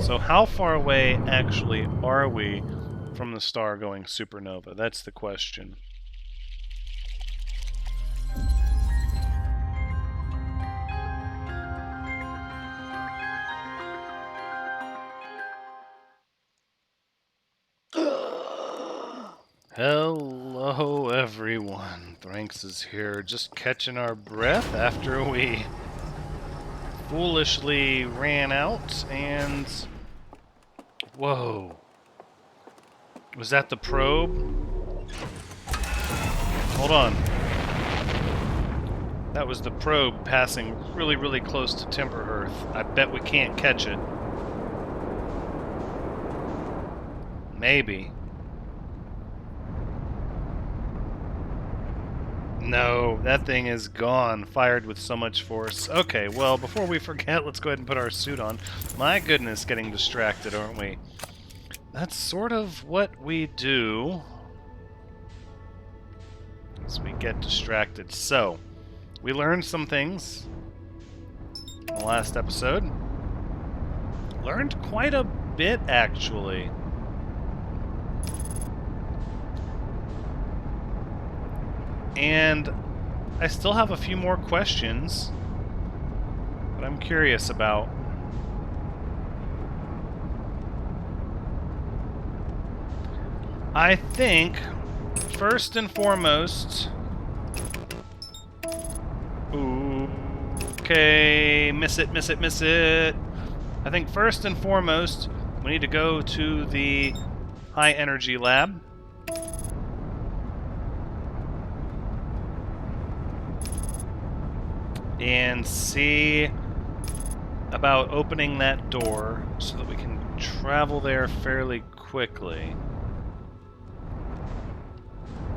So how far away actually are we from the star going supernova? That's the question. Hello everyone, Thranks is here, just catching our breath after we foolishly ran out and... Whoa. Was that the probe? Hold on. That was the probe passing really, really close to Timber Earth. I bet we can't catch it. Maybe. No, that thing is gone, fired with so much force. Okay, well, before we forget, let's go ahead and put our suit on. My goodness, getting distracted, aren't we? That's sort of what we do as we get distracted. So, we learned some things in the last episode. Learned quite a bit, actually. And I still have a few more questions that I'm curious about. I think, first and foremost... Ooh, okay, miss it, miss it, miss it. I think first and foremost, we need to go to the high energy lab. And see about opening that door so that we can travel there fairly quickly.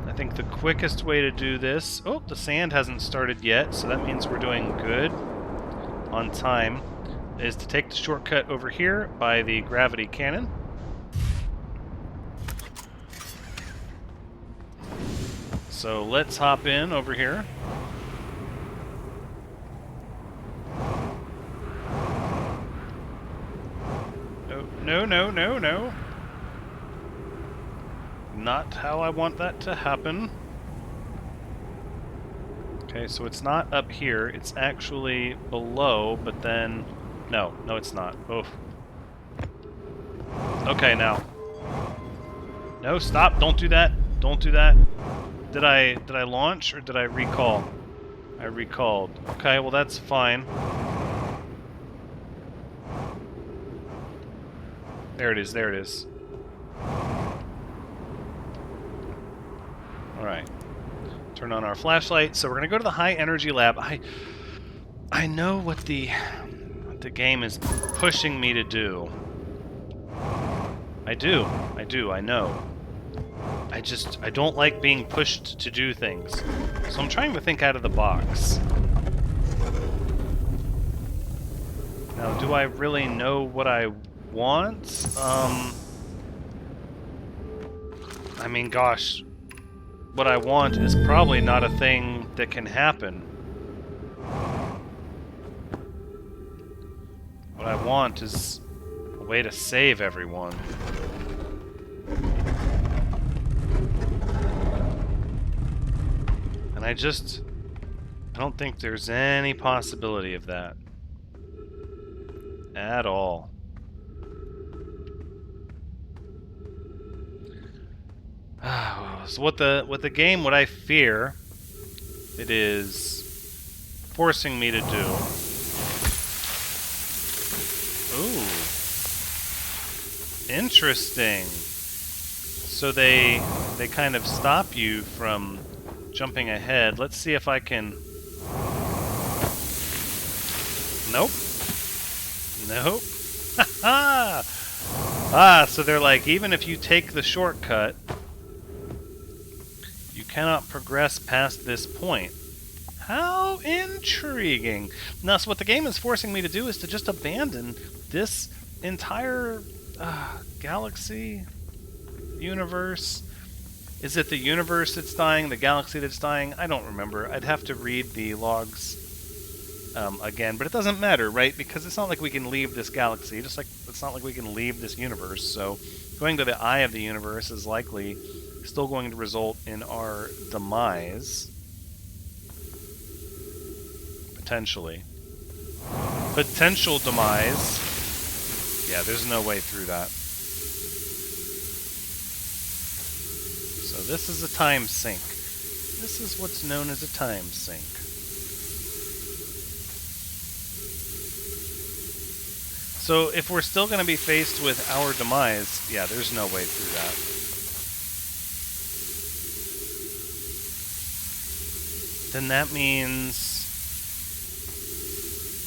I think the quickest way to do this... Oh, the sand hasn't started yet, so that means we're doing good on time, is to take the shortcut over here by the gravity cannon. So let's hop in over here. No, no, no, no. Not how I want that to happen. Okay, so it's not up here. It's actually below, but then... No, no it's not. Oh. Okay, now. No, stop. Don't do that. Don't do that. Did I launch or did I recall? I recalled. Okay, well that's fine. There it is, there it is. Alright. Turn on our flashlight. So we're gonna go to the high energy lab. I know what the game is pushing me to do. I do, I know. I don't like being pushed to do things. So I'm trying to think out of the box. Now, do I really know what I want? I mean, gosh, what I want is probably not a thing that can happen. What I want is a way to save everyone. And I don't think there's any possibility of that. At all. So what I fear it is forcing me to do. Ooh. Interesting. So they kind of stop you from jumping ahead. Let's see if I can... Nope. Nope. So they're like, even if you take the shortcut, you cannot progress past this point. How intriguing. Now, so what the game is forcing me to do is to just abandon this entire galaxy, universe. Is it the universe that's dying, the galaxy that's dying? I don't remember. I'd have to read the logs again, but it doesn't matter, right? Because it's not like we can leave this galaxy, just like it's not like we can leave this universe. So going to the eye of the universe is likely still going to result in our demise. Potentially. Potential demise. Yeah, there's no way through that. So this is a time sink. This is what's known as a time sink. So if we're still going to be faced with our demise, yeah, there's no way through that. Then that means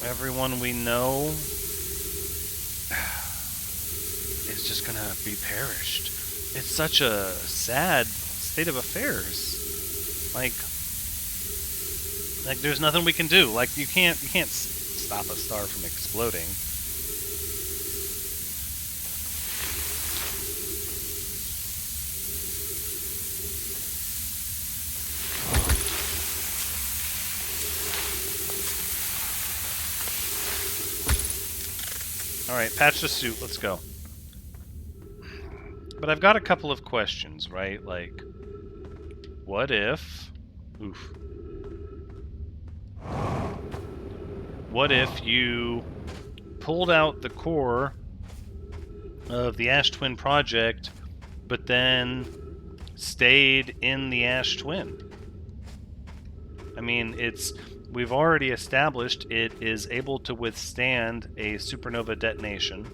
everyone we know is just going to be perished. It's such a sad state of affairs. Like there's nothing we can do. Like you can't stop a star from exploding. All right, patch the suit. Let's go. But I've got a couple of questions, right? Like, what if... Oof. What if you pulled out the core of the Ash Twin project, but then stayed in the Ash Twin? I mean, we've already established it is able to withstand a supernova detonation.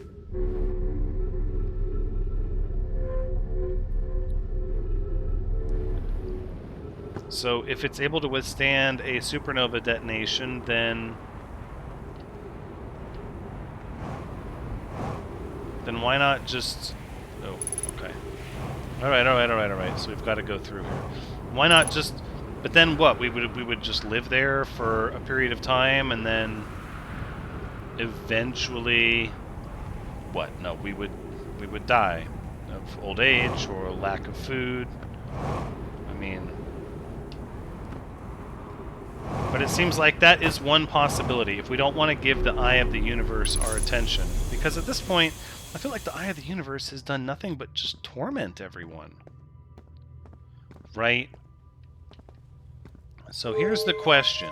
So if it's able to withstand a supernova detonation, then why not just... Oh, okay. Alright. So we've got to go through here. Why not just... But then what? We would just live there for a period of time and then eventually... What? No, we would die of old age or lack of food. I mean... But it seems like that is one possibility if we don't want to give the Eye of the Universe our attention. Because at this point, I feel like the Eye of the Universe has done nothing but just torment everyone. Right? So here's the question.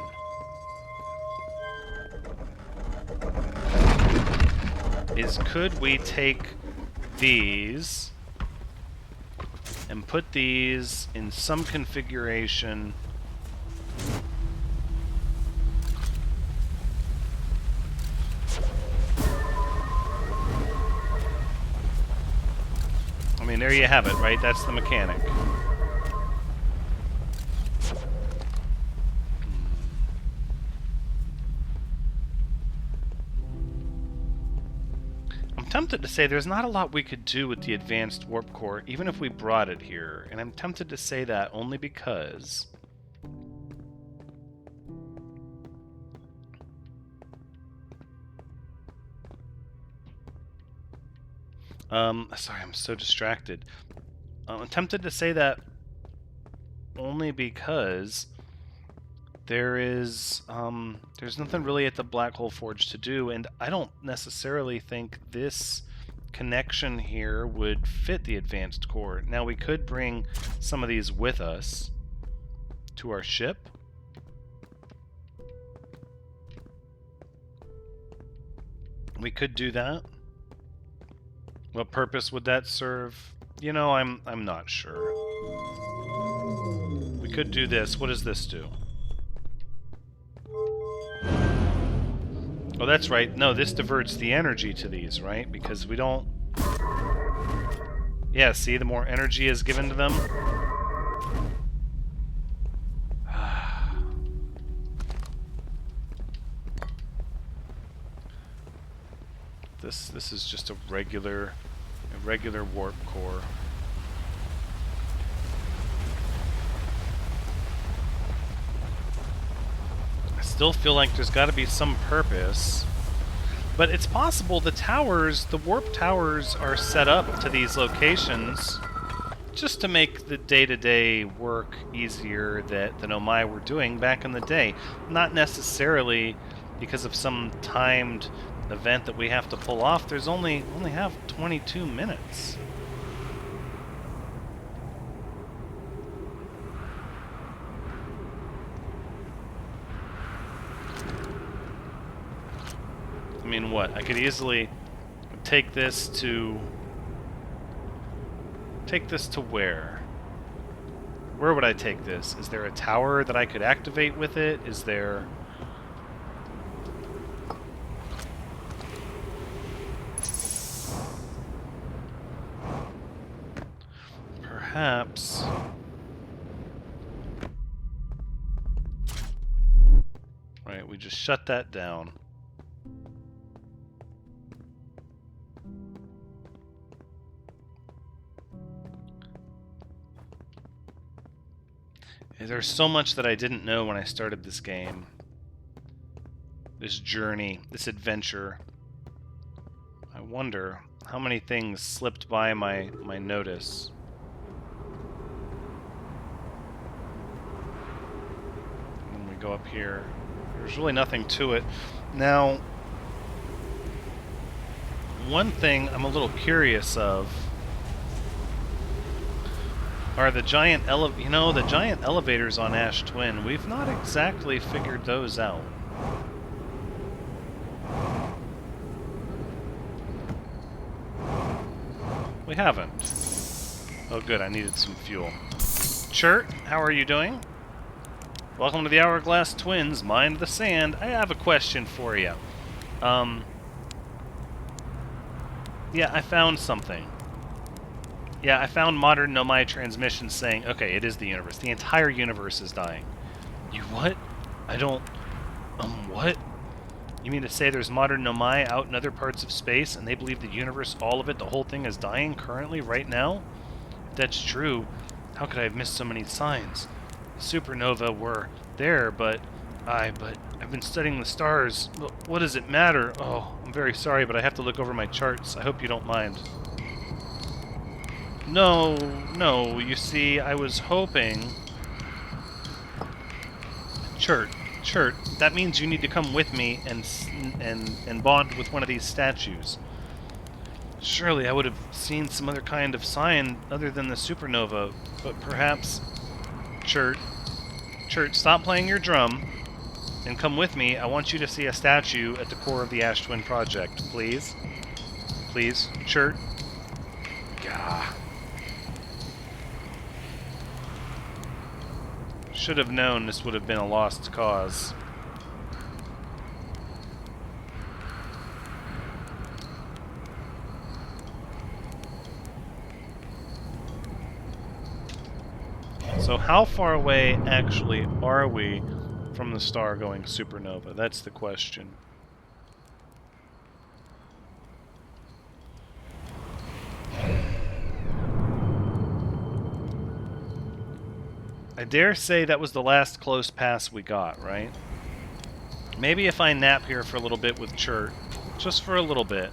Could we take these and put these in some configuration... I mean, there you have it, right? That's the mechanic. I'm tempted to say there's not a lot we could do with the advanced warp core, even if we brought it here. And I'm tempted to say that only because... sorry, I'm so distracted. I'm tempted to say that only because there's nothing really at the Black Hole Forge to do, and I don't necessarily think this connection here would fit the advanced core. Now, we could bring some of these with us to our ship. We could do that. What purpose would that serve? You know, I'm not sure. We could do this. What does this do? Oh, that's right. No, this diverts the energy to these, right? Because we don't... Yeah, see, the more energy is given to them. This is just a regular warp core. I still feel like there's got to be some purpose, but it's possible the warp towers are set up to these locations just to make the day-to-day work easier that the Nomai were doing back in the day, not necessarily because of some timed event that we have to pull off, there's only have 22 minutes. I mean, what? I could easily take this to where? Where would I take this? Is there a tower that I could activate with it? Is there... Perhaps... Right, we just shut that down. There's so much that I didn't know when I started this game. This journey, this adventure. I wonder how many things slipped by my notice. When we go up here, there's really nothing to it. Now, one thing I'm a little curious of are the giant the giant elevators on Ash Twin. We've not exactly figured those out. We haven't. Oh good, I needed some fuel. Chert, how are you doing? Welcome to the Hourglass Twins, Mind the Sand. I have a question for you. Yeah, I found something. Yeah, I found modern Nomai transmissions saying, okay, it is the universe. The entire universe is dying. You what? I don't... what? You mean to say there's modern Nomai out in other parts of space, and they believe the universe, all of it, the whole thing is dying currently, right now? If that's true, how could I have missed so many signs? The supernova were there, but I've been studying the stars. What does it matter? Oh, I'm very sorry, but I have to look over my charts. I hope you don't mind. No, you see, I was hoping... Chert, that means you need to come with me and bond with one of these statues. Surely I would have seen some other kind of sign other than the supernova, but perhaps... Chert, stop playing your drum and come with me. I want you to see a statue at the core of the Ash Twin project, please. Please, Chert. Gah. Should have known this would have been a lost cause. So how far away actually are we from the star going supernova? That's the question. I dare say that was the last close pass we got, right? Maybe if I nap here for a little bit with Chert, just for a little bit.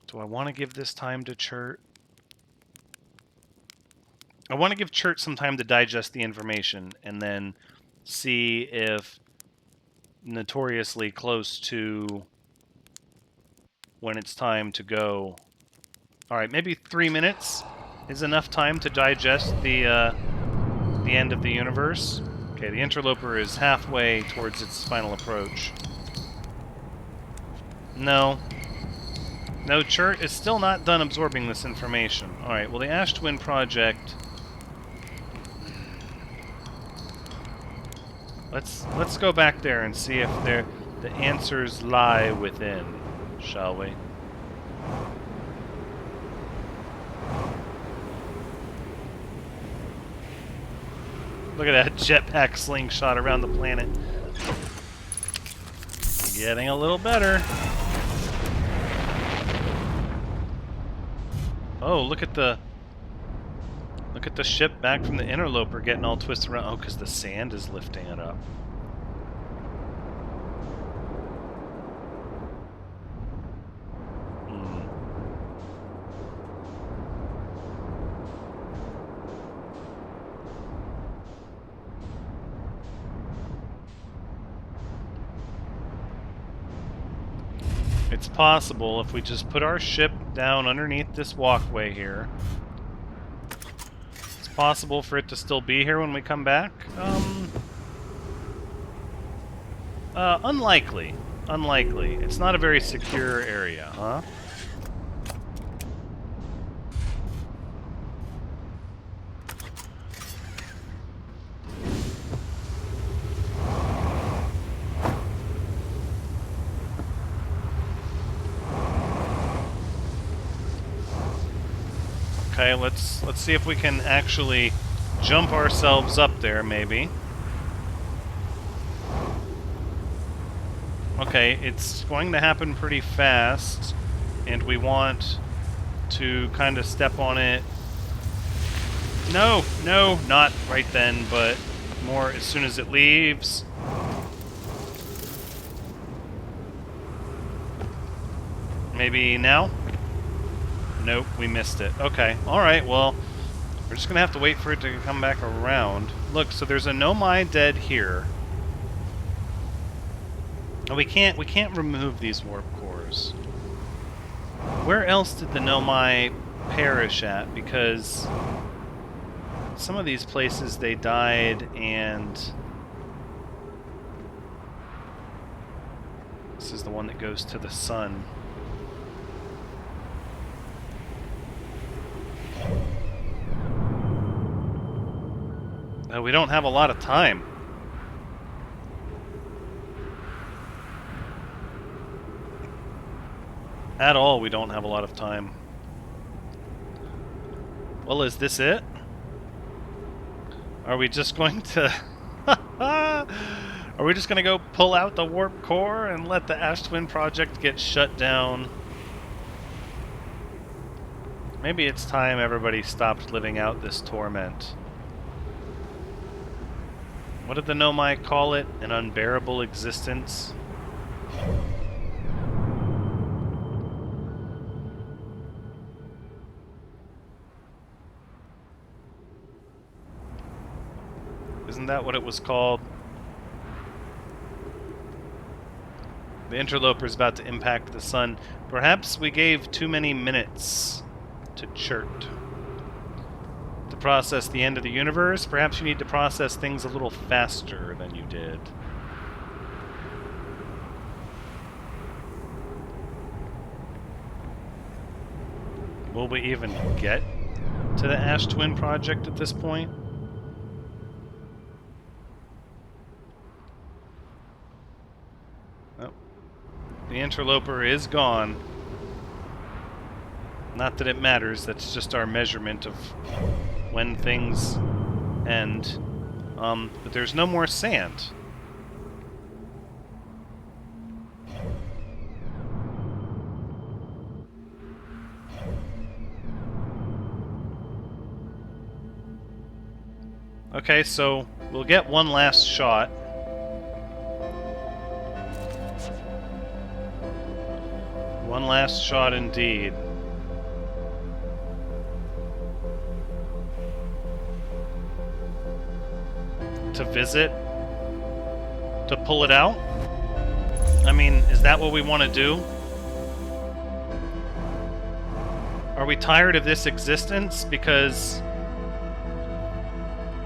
Do I want to give this time to Chert? I want to give Chert some time to digest the information and then see if notoriously close to when it's time to go. Alright, maybe 3 minutes is enough time to digest the end of the universe. Okay, the Interloper is halfway towards its final approach. No, Chert is still not done absorbing this information. Alright, well the Ash Twin project... Let's go back there and see if the answers lie within, shall we? Look at that jetpack slingshot around the planet. Getting a little better. Oh, look at the ship back from the Interloper getting all twisted around. Oh, because the sand is lifting it up. It's possible if we just put our ship down underneath this walkway here. It's possible for it to still be here when we come back. Unlikely. Unlikely. It's not a very secure area, huh? Okay, let's see if we can actually jump ourselves up there, maybe. Okay, it's going to happen pretty fast, and we want to kind of step on it. No, no, not right then, but more as soon as it leaves. Maybe now? Nope, we missed it. Okay, alright, well, we're just gonna have to wait for it to come back around. Look, so there's a Nomai dead here. Oh, we can't remove these warp cores. Where else did the Nomai perish at? Because some of these places they died, and this is the one that goes to the sun. We don't have a lot of time. At all, we don't have a lot of time. Well, is this it? Are we just going to... Are we just going to go pull out the warp core and let the Ash Twin project get shut down? Maybe it's time everybody stopped living out this torment. What did the Nomai call it? An unbearable existence? Isn't that what it was called? The Interloper is about to impact the sun. Perhaps we gave too many minutes to Chert. To process the end of the universe, perhaps you need to process things a little faster than you did. Will we even get to the Ash Twin project at this point? Oh. The Interloper is gone. Not that it matters, that's just our measurement of when things end. But there's no more sand. Okay, so we'll get one last shot. One last shot indeed. To visit? To pull it out? I mean, is that what we want to do? Are we tired of this existence? Because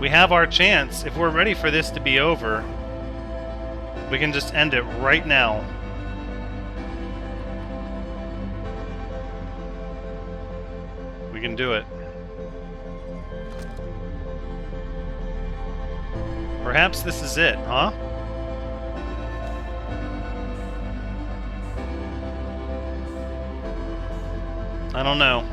we have our chance. If we're ready for this to be over, we can just end it right now. We can do it. Perhaps this is it, huh? I don't know.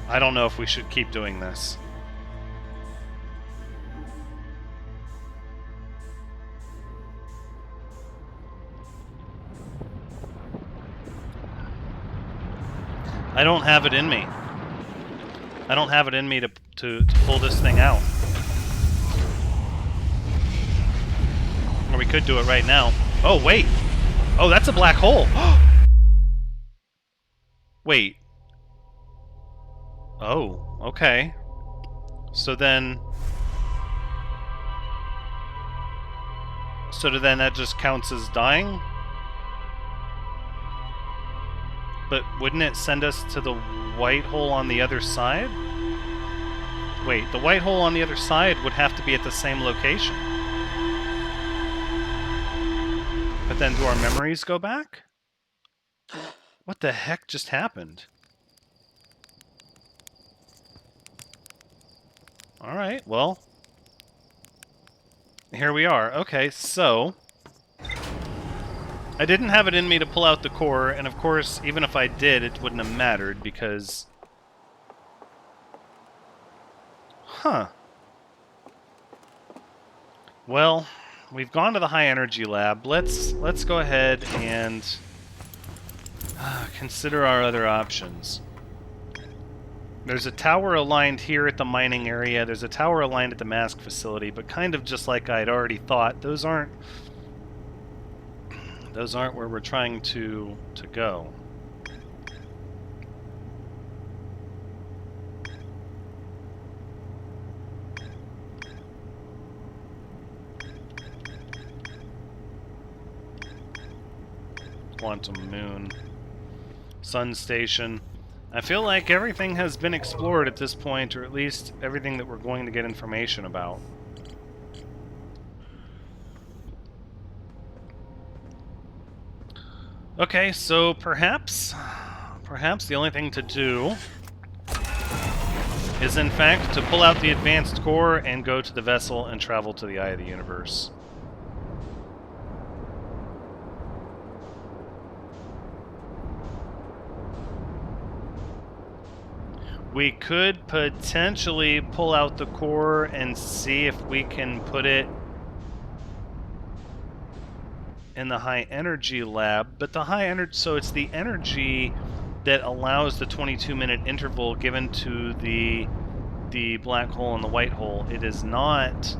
I don't know if we should keep doing this. I don't have it in me. I don't have it in me to pull this thing out. Or we could do it right now. Oh, wait! Oh, that's a black hole! Wait. Oh, okay. So then... So then that just counts as dying? But wouldn't it send us to the white hole on the other side? Wait, the white hole on the other side would have to be at the same location. But then do our memories go back? What the heck just happened? Alright, well. Here we are. Okay, so I didn't have it in me to pull out the core, and of course, even if I did, it wouldn't have mattered because... Huh. Well, we've gone to the high energy lab. Let's go ahead and consider our other options. There's a tower aligned here at the mining area. There's a tower aligned at the mask facility, but kind of just like I'd already thought, those aren't where we're trying to go. Quantum Moon. Sun Station. I feel like everything has been explored at this point, or at least everything that we're going to get information about. Okay, so perhaps the only thing to do is, in fact, to pull out the advanced core and go to the vessel and travel to the Eye of the Universe. We could potentially pull out the core and see if we can put it in the high energy lab, but the high energy, so it's the energy that allows the 22-minute interval given to the black hole and the white hole. It is not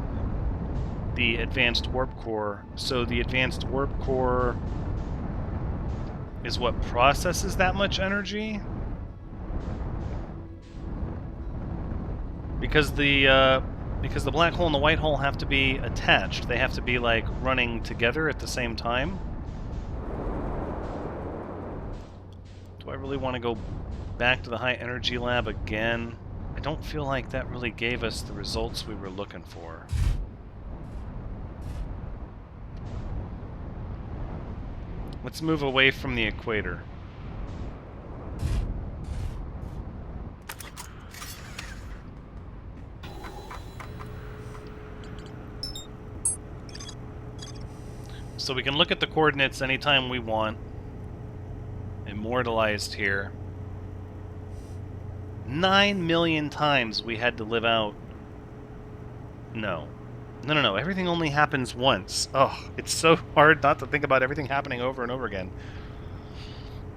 the advanced warp core. So the advanced warp core is what processes that much energy. Because the black hole and the white hole have to be attached. They have to be, like, running together at the same time. Do I really want to go back to the high energy lab again? I don't feel like that really gave us the results we were looking for. Let's move away from the equator. So we can look at the coordinates anytime we want. Immortalized here. 9 million times we had to live out. No. No. Everything only happens once. Oh, it's so hard not to think about everything happening over and over again.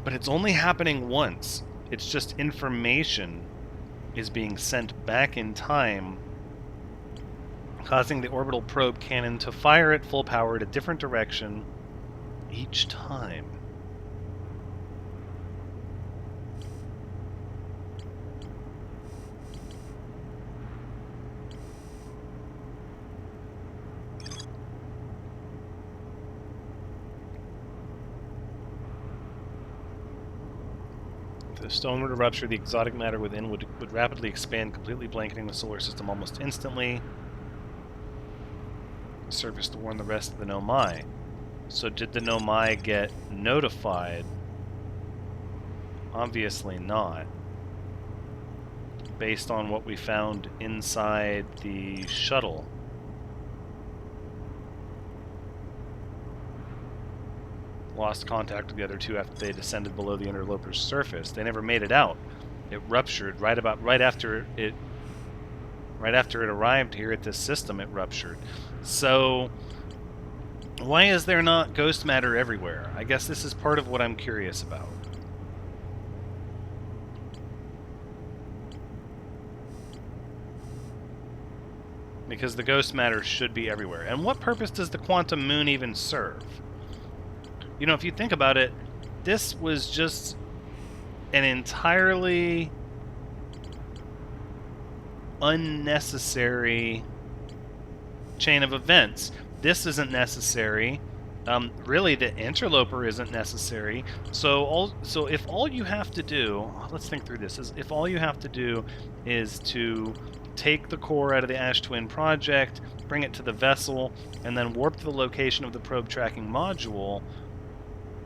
But it's only happening once. It's just information is being sent back in time, causing the orbital probe cannon to fire at full power at a different direction each time. If the stone were to rupture, the exotic matter within would rapidly expand, completely blanketing the solar system almost instantly. Surface to warn the rest of the Nomai. So did the Nomai get notified? Obviously not. Based on what we found inside the shuttle. Lost contact with the other two after they descended below the Interloper's surface. They never made it out. It ruptured right after it arrived here at this system. It ruptured. So why is there not ghost matter everywhere? I guess this is part of what I'm curious about. Because the ghost matter should be everywhere. And what purpose does the quantum moon even serve? You know, if you think about it, this was just an entirely unnecessary chain of events. This isn't necessary. Really, the interloper isn't necessary. So if all you have to do, let's think through this, is if all you have to do is to take the core out of the Ash Twin project, bring it to the vessel, and then warp to the location of the probe tracking module,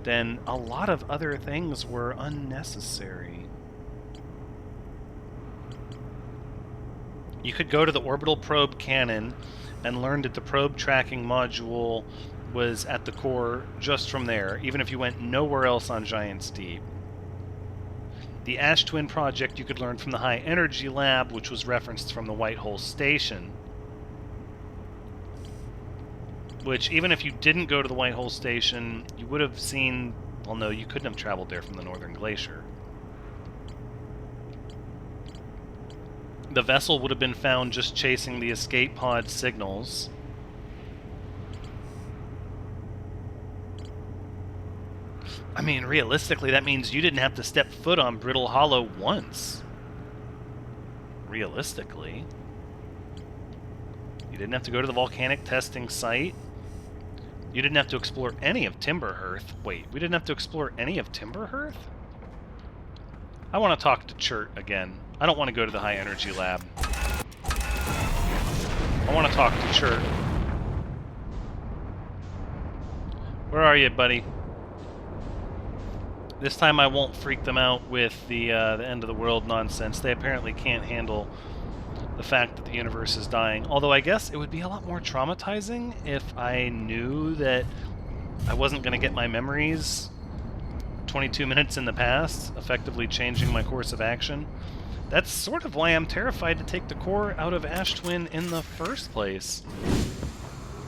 then a lot of other things were unnecessary. You could go to the orbital probe cannon and learn that the probe tracking module was at the core just from there, even if you went nowhere else on Giant's Deep. The Ash Twin project you could learn from the High Energy Lab, which was referenced from the White Hole Station. Which, even if you didn't go to the White Hole Station, you would have seen... Well, no, you couldn't have traveled there from the Northern Glacier. The vessel would have been found just chasing the escape pod signals. I mean, realistically, that means you didn't have to step foot on Brittle Hollow once. Realistically. You didn't have to go to the volcanic testing site. You didn't have to explore any of Timberhearth. Wait, we didn't have to explore any of Timberhearth? I want to talk to Chert again. I don't want to go to the High Energy Lab. I want to talk to Chert. Where are you, buddy? This time I won't freak them out with the end of the world nonsense. They apparently can't handle the fact that the universe is dying. Although I guess it would be a lot more traumatizing if I knew that I wasn't going to get my memories 22 minutes in the past, effectively changing my course of action. That's sort of why I'm terrified to take the core out of Ash Twin in the first place.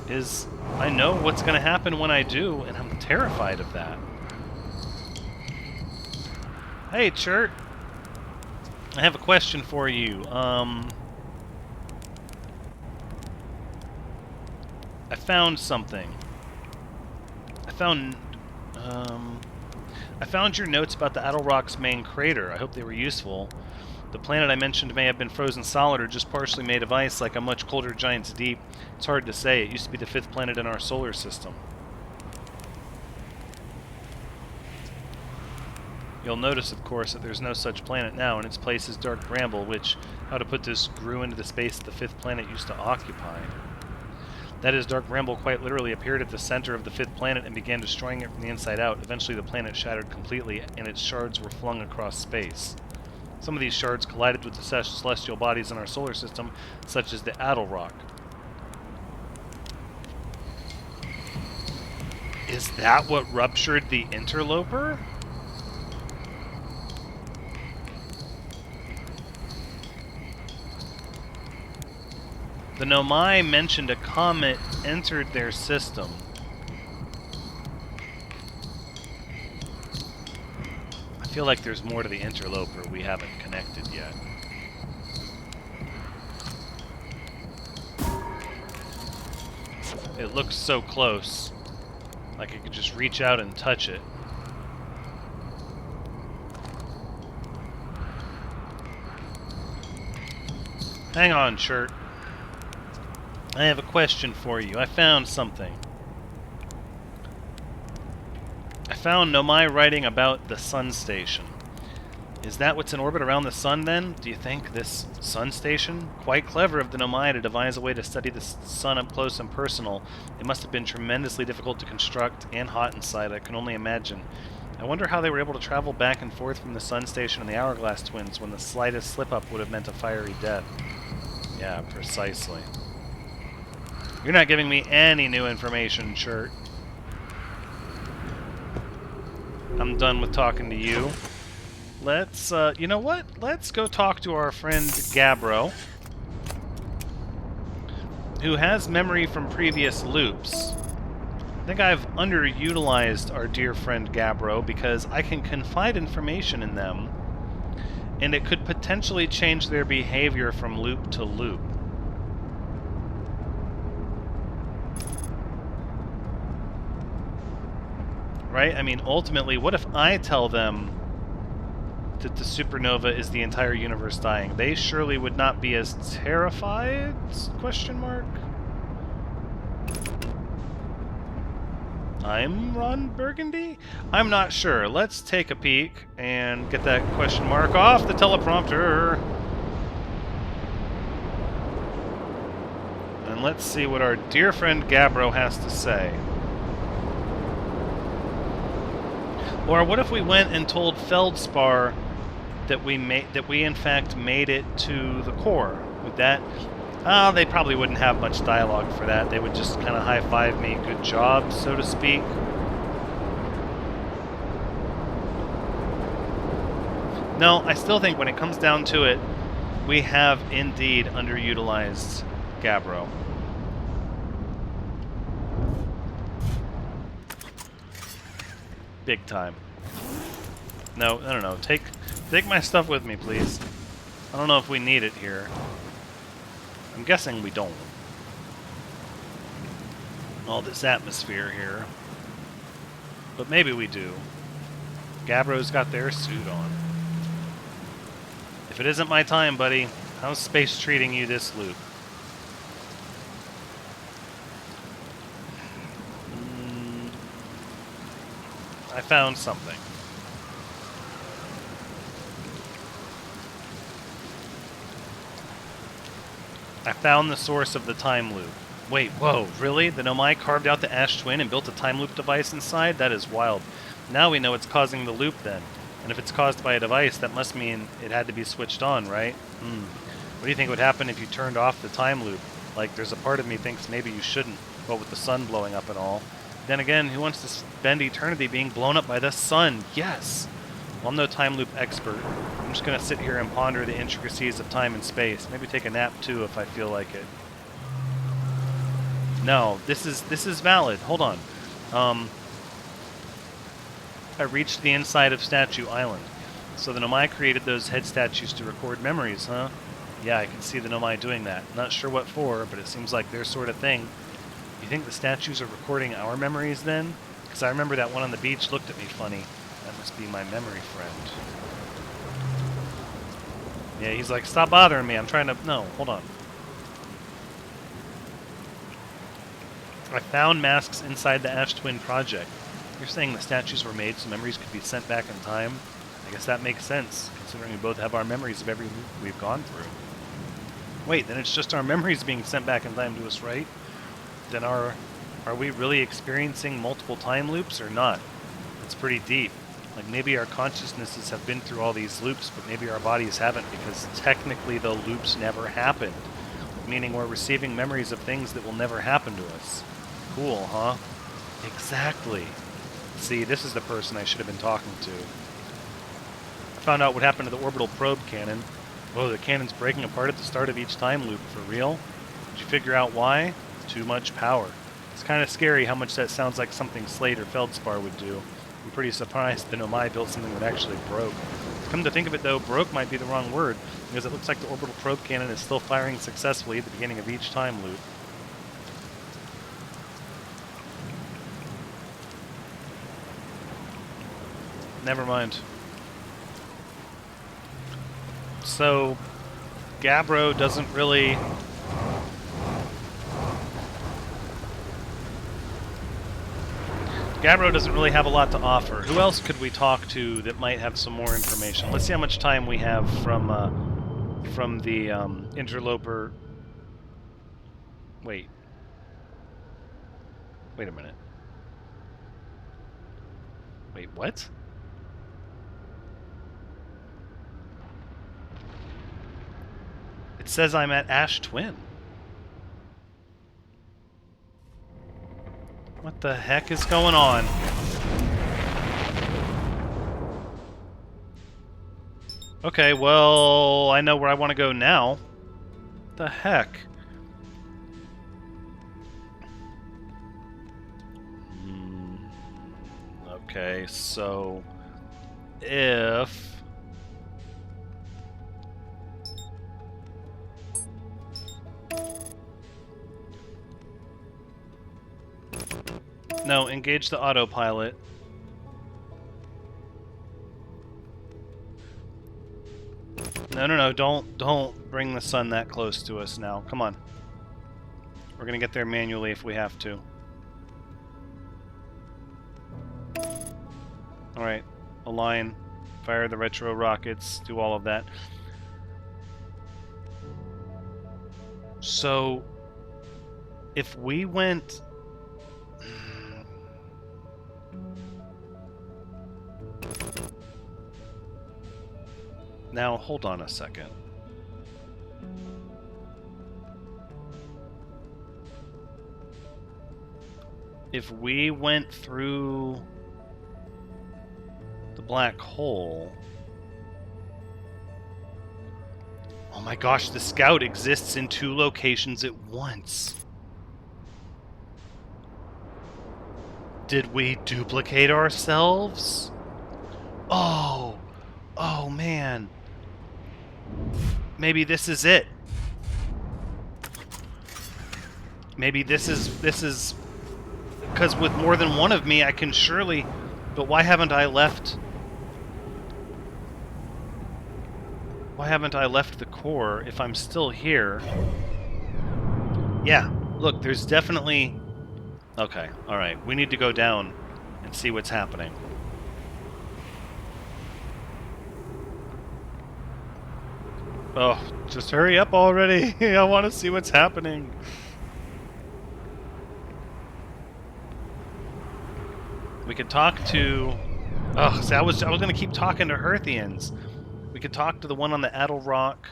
Is I know what's going to happen when I do, and I'm terrified of that. Hey, Chert. I have a question for you. I found something. I found your notes about the Adelrock's main crater. I hope they were useful. The planet I mentioned may have been frozen solid or just partially made of ice, like a much colder Giant's Deep. It's hard to say. It used to be the 5th planet in our solar system. You'll notice, of course, that there's no such planet now, and its place is Dark Bramble, which, how to put this, grew into the space the 5th planet used to occupy. That is, Dark Bramble quite literally appeared at the center of the 5th planet and began destroying it from the inside out. Eventually the planet shattered completely, and its shards were flung across space. Some of these shards collided with the celestial bodies in our solar system, such as the Adelrock. Is that what ruptured the Interloper? The Nomai mentioned a comet entered their system. I feel like there's more to the Interloper we haven't connected yet. It looks so close. Like I could just reach out and touch it. Hang on, Chert. I have a question for you. I found something. I found Nomai writing about the Sun Station. Is that what's in orbit around the Sun, then? Do you think this Sun Station? Quite clever of the Nomai to devise a way to study the Sun up close and personal. It must have been tremendously difficult to construct and hot inside, I can only imagine. I wonder how they were able to travel back and forth from the Sun Station and the Hourglass Twins when the slightest slip-up would have meant a fiery death. Yeah, precisely. You're not giving me any new information, Chert. I'm done with talking to you. Let's, you know what? Let's go talk to our friend Gabbro, who has memory from previous loops. I think I've underutilized our dear friend Gabbro because I can confide information in them, and it could potentially change their behavior from loop to loop. Right? I mean, ultimately, what if I tell them that the supernova is the entire universe dying? They surely would not be as terrified? Question mark? I'm Ron Burgundy? I'm not sure. Let's take a peek and get that question mark off the teleprompter. And let's see what our dear friend Gabbro has to say. Or what if we went and told Feldspar that we in fact made it to the core? Would that... they probably wouldn't have much dialogue for that. They would just kind of high-five me, good job, so to speak. No, I still think when it comes down to it, we have indeed underutilized Gabbro. Big time. No, I don't know. Take my stuff with me, please. I don't know if we need it here. I'm guessing we don't. All this atmosphere here. But maybe we do. Gabbro's got their suit on. If it isn't my time, buddy, how's space treating you this loop? I found something. I found the source of the time loop. Wait, whoa, really? The Nomai carved out the Ash Twin and built a time loop device inside? That is wild. Now we know what's causing the loop then. And if it's caused by a device, that must mean it had to be switched on, right? What do you think would happen if you turned off the time loop? Like, there's a part of me thinks maybe you shouldn't, but with the sun blowing up and all. Then again, who wants to spend eternity being blown up by the sun? Yes! Well, I'm no time loop expert. I'm just going to sit here and ponder the intricacies of time and space. Maybe take a nap, too, if I feel like it. No, this is valid. Hold on. I reached the inside of Statue Island. So the Nomai created those head statues to record memories, huh? Yeah, I can see the Nomai doing that. Not sure what for, but it seems like their sort of thing. You think the statues are recording our memories then? Because I remember that one on the beach looked at me funny. That must be my memory friend. Yeah, he's like, stop bothering me. I'm trying to... No, hold on. I found masks inside the Ash Twin project. You're saying the statues were made so memories could be sent back in time? I guess that makes sense, considering we both have our memories of every loop we've gone through. Wait, then it's just our memories being sent back in time to us, right? Then are we really experiencing multiple time loops or not? It's pretty deep. Like maybe our consciousnesses have been through all these loops, but maybe our bodies haven't because technically the loops never happened. Meaning we're receiving memories of things that will never happen to us. Cool, huh? Exactly. See, this is the person I should have been talking to. I found out what happened to the orbital probe cannon. Whoa, the cannon's breaking apart at the start of each time loop. For real? Did you figure out why? Too much power. It's kind of scary how much that sounds like something Slate or Feldspar would do. I'm pretty surprised the Nomai built something that actually broke. Come to think of it though, broke might be the wrong word, because it looks like the orbital probe cannon is still firing successfully at the beginning of each time loop. Never mind. So, Gabbro doesn't really... Gabbro doesn't really have a lot to offer. Who else could we talk to that might have some more information? Let's see how much time we have from the Interloper... Wait. Wait a minute. Wait, what? It says I'm at Ash Twin. What the heck is going on? Okay, well, I know where I want to go now. What the heck? Okay, so if... No, engage the autopilot. No, don't bring the sun that close to us now. Come on. We're gonna get there manually if we have to. Alright, align, fire the retro rockets, do all of that. So, if we went... Now, hold on a second. If we went through the black hole... Oh my gosh, the scout exists in 2 locations at once. Did we duplicate ourselves? Oh! Oh man. Maybe this is it. Maybe this is... Because with more than one of me, I can surely... But why haven't I left... Why haven't I left the core if I'm still here? Yeah, look, there's definitely... Okay, alright. We need to go down and see what's happening. Oh, just hurry up already. I want to see what's happening. We could talk to... Oh, see, I was going to keep talking to Hearthians. We could talk to the one on the Addle Rock,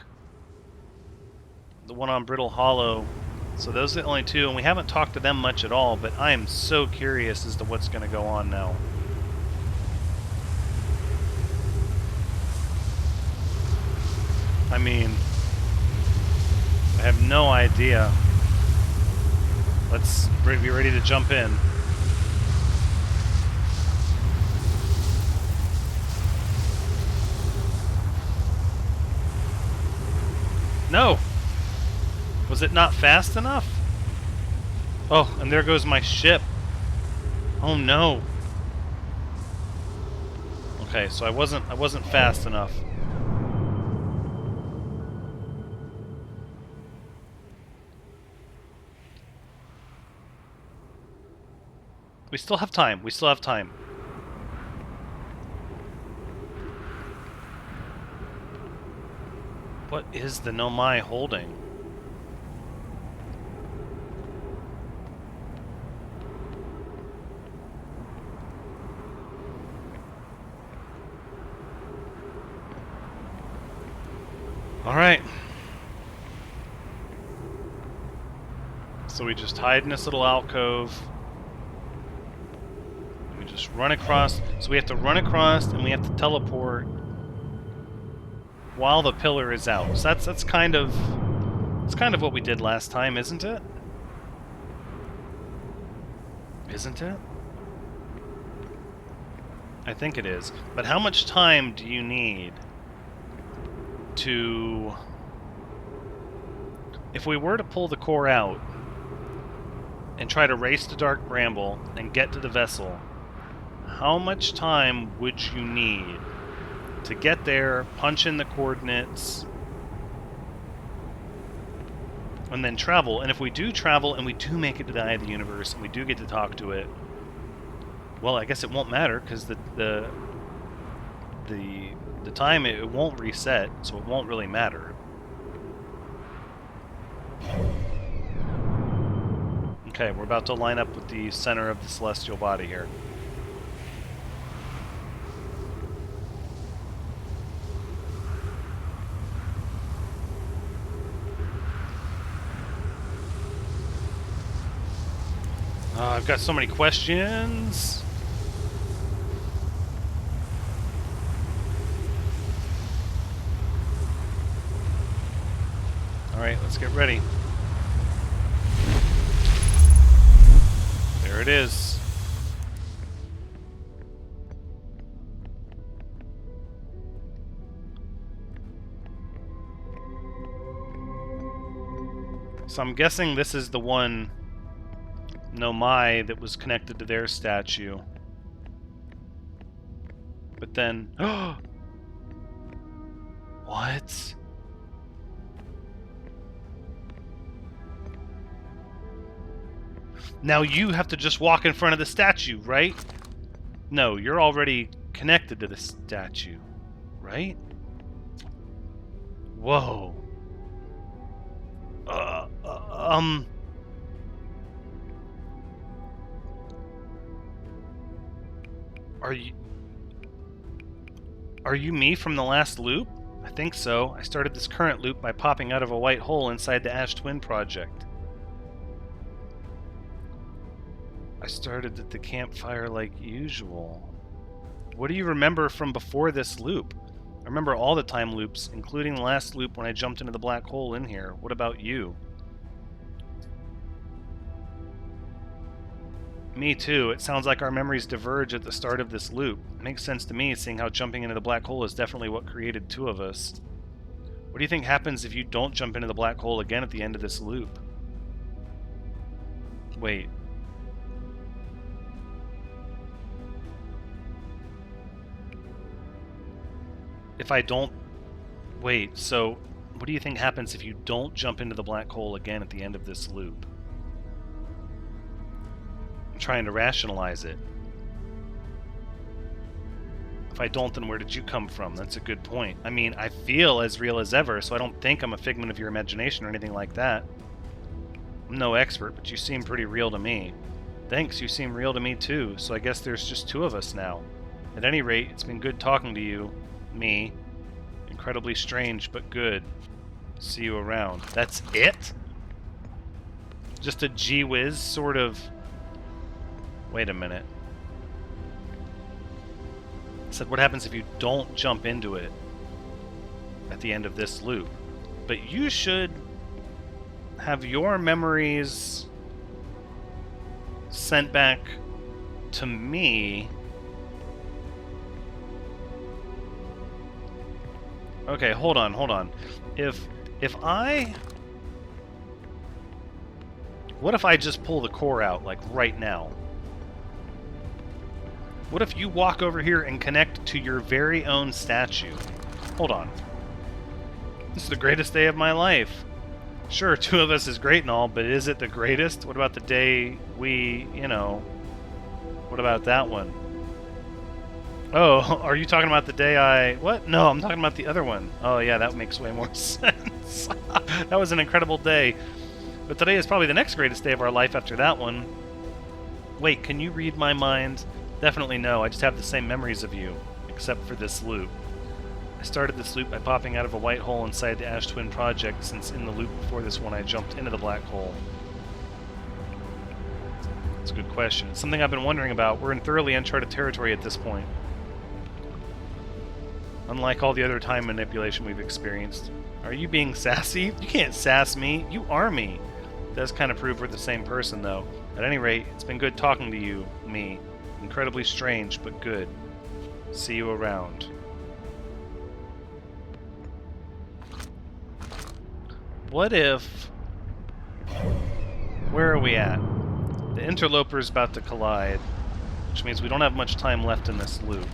the one on Brittle Hollow. So those are the only 2, and we haven't talked to them much at all, but I am so curious as to what's going to go on now. I mean, I have no idea. Let's be ready to jump in. No! Was it not fast enough? Oh, and there goes my ship. Oh no. Okay, so I wasn't fast enough. We still have time. We still have time. What is the Nomai holding? Alright. So we just hide in this little alcove. We just run across. So we have to run across and we have to teleport while the pillar is out. So that's kind of what we did last time, isn't it? Isn't it? I think it is. But how much time do you need to... If we were to pull the core out and try to race to Dark Bramble and get to the vessel, how much time would you need to get there, punch in the coordinates, and then travel? And if we do travel and we do make it to the Eye of the Universe and we do get to talk to it, well, I guess it won't matter because the time, it won't reset, so it won't really matter. Okay, we're about to line up with the center of the celestial body here. I've got so many questions. Alright, let's get ready. There it is. So I'm guessing this is the one Nomai that was connected to their statue. But then... What? Now you have to just walk in front of the statue, right? No, you're already connected to the statue, right? Whoa. Are you me from the last loop? I think so. I started this current loop by popping out of a white hole inside the Ash Twin project. I started at the campfire like usual. What do you remember from before this loop? I remember all the time loops, including the last loop when I jumped into the black hole in here. What about you? Me too. It sounds like our memories diverge at the start of this loop. It makes sense to me, seeing how jumping into the black hole is definitely what created two of us. What do you think happens if you don't jump into the black hole again at the end of this loop? Wait. If I don't... Wait, so what do you think happens if you don't jump into the black hole again at the end of this loop? I'm trying to rationalize it. If I don't, then where did you come from? That's a good point. I mean, I feel as real as ever, so I don't think I'm a figment of your imagination or anything like that. I'm no expert, but you seem pretty real to me. Thanks, you seem real to me too, so I guess there's just two of us now. At any rate, it's been good talking to you. Me. Incredibly strange, but good. See you around. That's it? Just a gee-whiz sort of... Wait a minute. I said, what happens if you don't jump into it at the end of this loop? But you should have your memories sent back to me. Okay, hold on. If I... What if I just pull the core out, like, right now? What if you walk over here and connect to your very own statue? Hold on. This is the greatest day of my life. Sure, two of us is great and all, but is it the greatest? What about the day we, you know... What about that one? Oh, are you talking about the day I... What? No, I'm talking about the other one. Oh, yeah, that makes way more sense. That was an incredible day. But today is probably the next greatest day of our life after that one. Wait, can you read my mind? Definitely no, I just have the same memories of you, except for this loop. I started this loop by popping out of a white hole inside the Ash Twin project, since in the loop before this one I jumped into the black hole. That's a good question. It's something I've been wondering about. We're in thoroughly uncharted territory at this point. Unlike all the other time manipulation we've experienced. Are you being sassy? You can't sass me. You are me. It does kind of prove we're the same person, though. At any rate, it's been good talking to you, me. Incredibly strange, but good. See you around. What if... Where are we at? The Interloper is about to collide, which means we don't have much time left in this loop.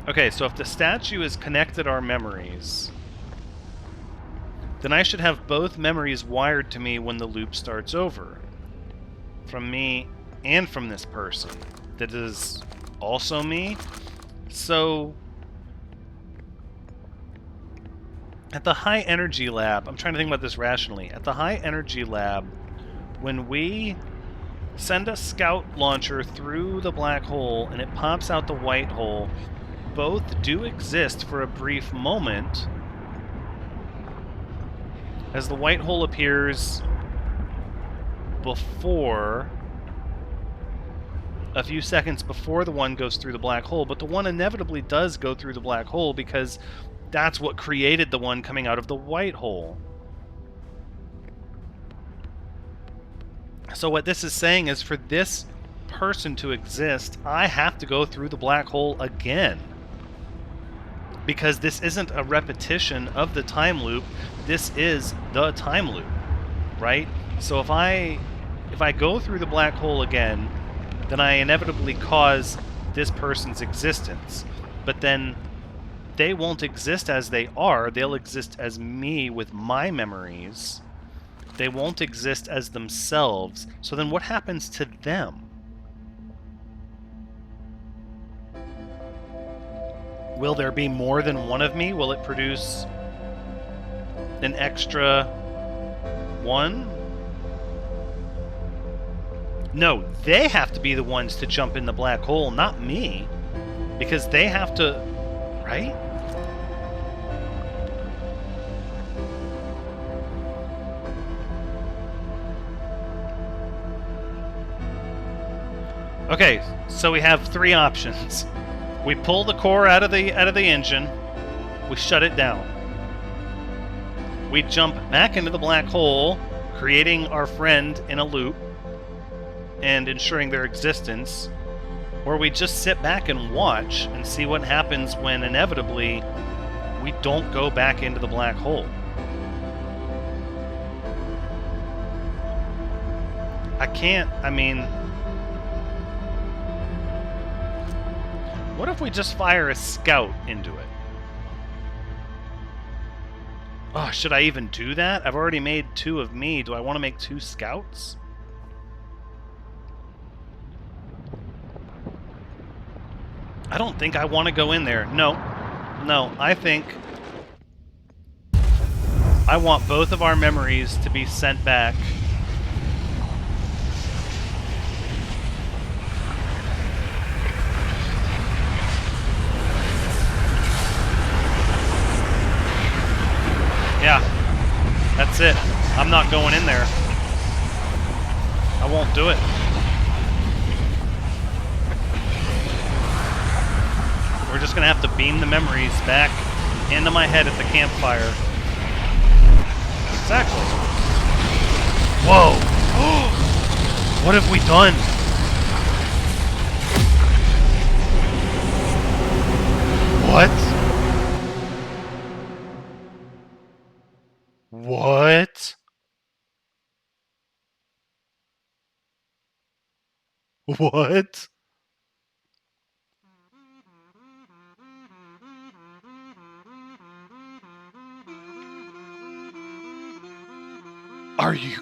Okay, so if the statue has connected our memories, then I should have both memories wired to me when the loop starts over. From me and from this person. That is also me. So, at the high energy lab, I'm trying to think about this rationally. At the high energy lab, when we send a scout launcher through the black hole and it pops out the white hole, both do exist for a brief moment as the white hole appears before, a few seconds before the one goes through the black hole, but the one inevitably does go through the black hole because that's what created the one coming out of the white hole. So what this is saying is, for this person to exist, I have to go through the black hole again. Because this isn't a repetition of the time loop, this is the time loop, right? So if I go through the black hole again, then I inevitably cause this person's existence. But then they won't exist as they are, they'll exist as me with my memories. They won't exist as themselves. So then what happens to them? Will there be more than one of me? Will it produce an extra one? No, they have to be the ones to jump in the black hole, not me. Because they have to... Right? Okay, so we have three options. We pull the core out of the engine. We shut it down. We jump back into the black hole, creating our friend in a loop and ensuring their existence. Or we just sit back and watch and see what happens when inevitably we don't go back into the black hole. I can't, I mean... What if we just fire a scout into it? Oh, should I even do that? I've already made 2 of me. Do I want to make 2 scouts? I don't think I want to go in there. No. No, I think I want both of our memories to be sent back. Yeah, that's it. I'm not going in there. I won't do it. We're just gonna have to beam the memories back into my head at the campfire. Exactly. Whoa! What have we done? What? What? What? Are you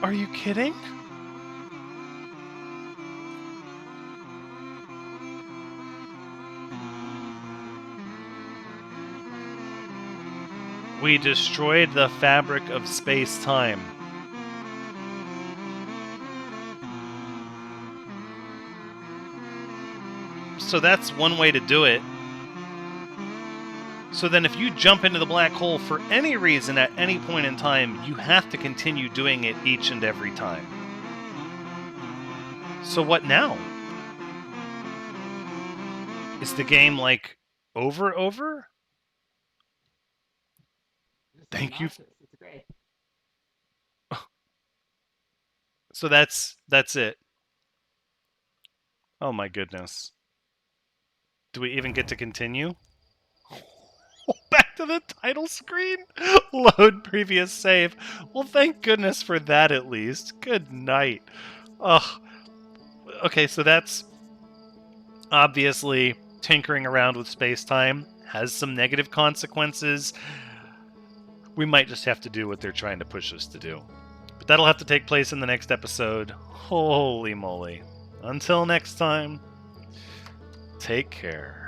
Are you kidding? We destroyed the fabric of space-time. So that's one way to do it. So then if you jump into the black hole for any reason at any point in time, you have to continue doing it each and every time. So what now? Is the game, like, over? Thank you. It's great. So that's it. Oh my goodness. Do we even get to continue? Back to the title screen? Load previous save. Well, thank goodness for that at least. Good night. Ugh. Okay, so that's obviously tinkering around with space-time. Has some negative consequences. We might just have to do what they're trying to push us to do. But that'll have to take place in the next episode. Holy moly. Until next time, take care.